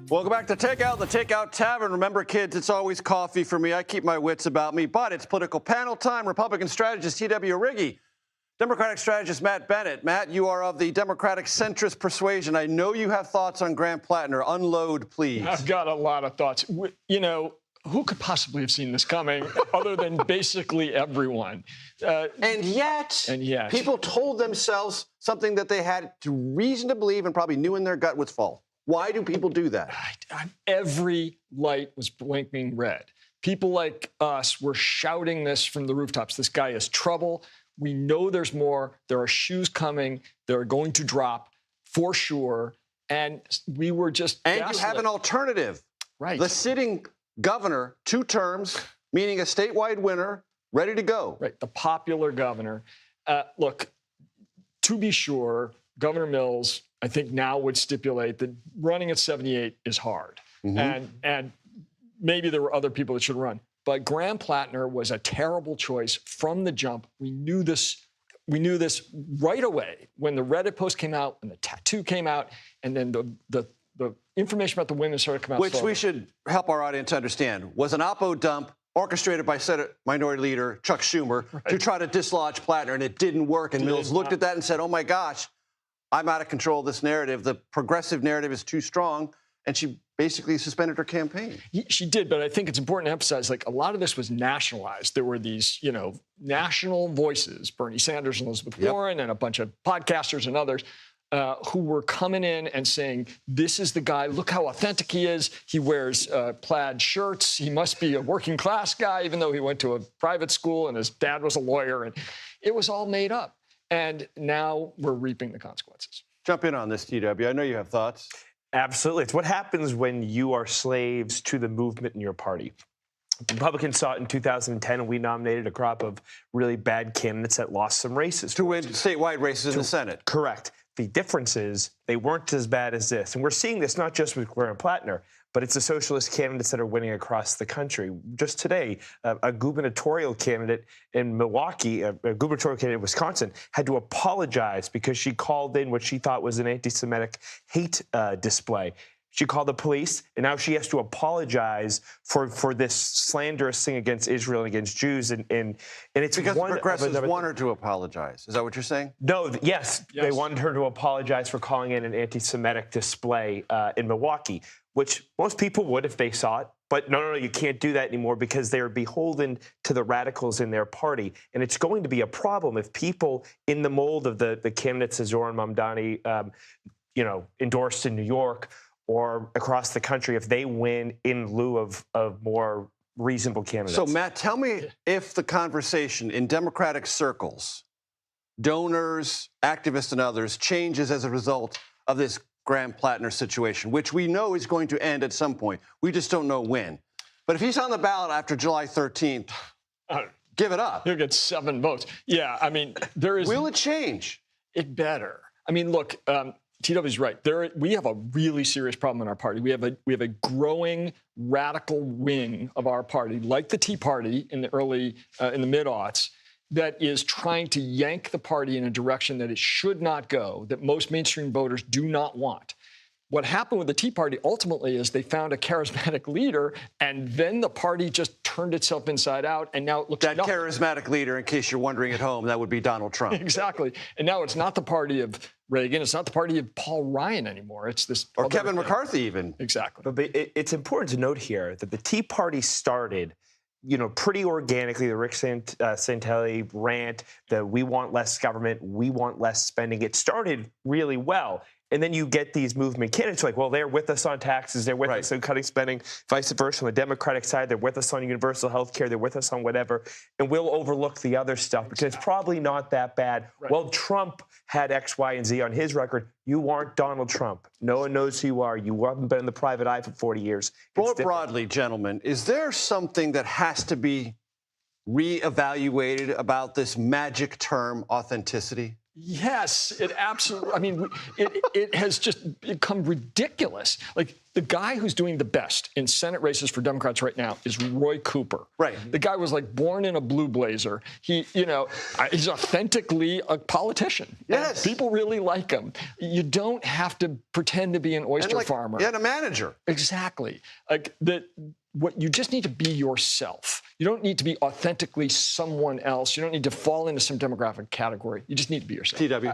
Welcome back to Takeout, the Takeout Tavern. Remember, kids, it's always coffee for me. I keep my wits about me, but it's political panel time. Republican strategist T.W. Arrighi, Democratic strategist Matt Bennett. Matt, you are of the Democratic centrist persuasion. I know you have thoughts on Graham Platner. Unload, please. I've got a lot of thoughts. You know, who could possibly have seen this coming other than basically everyone? And yet, people told themselves something that they had reason to believe and probably knew in their gut was false. Why do people do that? Every light was blinking red. People like us were shouting this from the rooftops. This guy is trouble. We know there's more. There are shoes coming. They're going to drop for sure. And we were just gaslit. You have an alternative. Right. The sitting governor, 2 terms, meaning a statewide winner, ready to go. Right. The popular governor. Look, to be sure, Governor Mills, I think now would stipulate that running at 78 is hard. Mm-hmm. And maybe there were other people that should run. But Graham Platner was a terrible choice from the jump. We knew this right away when the Reddit post came out, when the tattoo came out, and then the information about the women started coming out. Which we should help our audience understand was an oppo dump orchestrated by Senate Minority Leader Chuck Schumer to try to dislodge Platner, and it didn't work. And Mills looked at that and said, oh, my gosh, I'm out of control of this narrative. The progressive narrative is too strong. And she basically suspended her campaign. She did, but I think it's important to emphasize, like, a lot of this was nationalized. There were these, national voices, Bernie Sanders and Elizabeth Warren and a bunch of podcasters and others who were coming in and saying, this is the guy, look how authentic he is. He wears plaid shirts. He must be a working class guy, even though he went to a private school and his dad was a lawyer. And it was all made up. And now we're reaping the consequences. Jump in on this, TW. I know you have thoughts. Absolutely. It's what happens when you are slaves to the movement in your party. Republicans saw it in 2010, and we nominated a crop of really bad candidates that lost some races. To win statewide races in the Senate. Correct. The difference is they weren't as bad as this. And we're seeing this not just with Graham Platner, but it's the socialist candidates that are winning across the country. Just today, a gubernatorial candidate in Milwaukee, a gubernatorial candidate in Wisconsin, had to apologize because she called in what she thought was an anti-Semitic hate display. She called the police, and now she has to apologize for this slanderous thing against Israel and against Jews. And it's because the progressives want her to apologize. Is that what you're saying? No, yes. They wanted her to apologize for calling in an anti-Semitic display in Milwaukee, which most people would if they saw it. But no, you can't do that anymore because they're beholden to the radicals in their party. And it's going to be a problem if people in the mold of the candidates that Zoran Mamdani, endorsed in New York or across the country, if they win in lieu of more reasonable candidates. So, Matt, tell me if the conversation in Democratic circles, donors, activists, and others, changes as a result of this Graham Platner situation, which we know is going to end at some point. We just don't know when. But if he's on the ballot after July 13th, give it up. He'll get 7 votes. Yeah, I mean, there is... Will it change? It better. I mean, look, TW's right. We have a really serious problem in our party. We have a growing radical wing of our party, like the Tea Party in the mid-aughts, that is trying to yank the party in a direction that it should not go, that most mainstream voters do not want. What happened with the Tea Party ultimately is they found a charismatic leader, and then the party just turned itself inside out, and now it looks that charismatic leader, in case you're wondering at home, that would be Donald Trump. Exactly. And now it's not the party of Reagan. It's not the party of Paul Ryan anymore. It's this... Or Kevin McCarthy, even. Exactly. But it's important to note here that the Tea Party started, pretty organically. The Rick Santelli rant, the we want less government, we want less spending. It started really well. And then you get these movement candidates like, well, they're with us on taxes, they're with us on cutting spending, vice versa. On the Democratic side, they're with us on universal health care, they're with us on whatever, and we'll overlook the other stuff because it's probably not that bad. Right. Well, Trump had X, Y, and Z on his record. You aren't Donald Trump. No one knows who you are. You haven't been in the private eye for 40 years. More broadly, gentlemen, is there something that has to be reevaluated about this magic term, authenticity? Yes, it absolutely. I mean, it has just become ridiculous. Like the guy who's doing the best in Senate races for Democrats right now is Roy Cooper. Right. The guy was like born in a blue blazer. He's authentically a politician. Yes. And people really like him. You don't have to pretend to be an oyster farmer. Yeah, and a manager. Exactly. What you just need to be yourself. You don't need to be authentically someone else. You don't need to fall into some demographic category. You just need to be yourself. TW.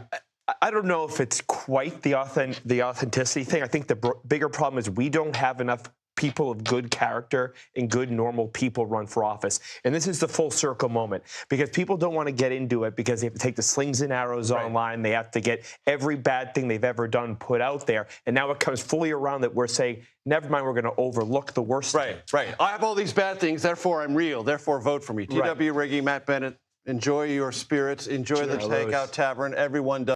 I don't know if it's quite the authenticity thing. I think the bigger problem is we don't have enough people of good character and good normal people run for office. And this is the full circle moment because people don't want to get into it because they have to take the slings and arrows online. They have to get every bad thing they've ever done put out there. And now it comes fully around that we're saying, never mind, we're going to overlook the worst. Right. I have all these bad things, therefore I'm real, therefore vote for me. TW, Arrighi, Matt Bennett, enjoy your spirits, enjoy the Takeout Tavern. Everyone does.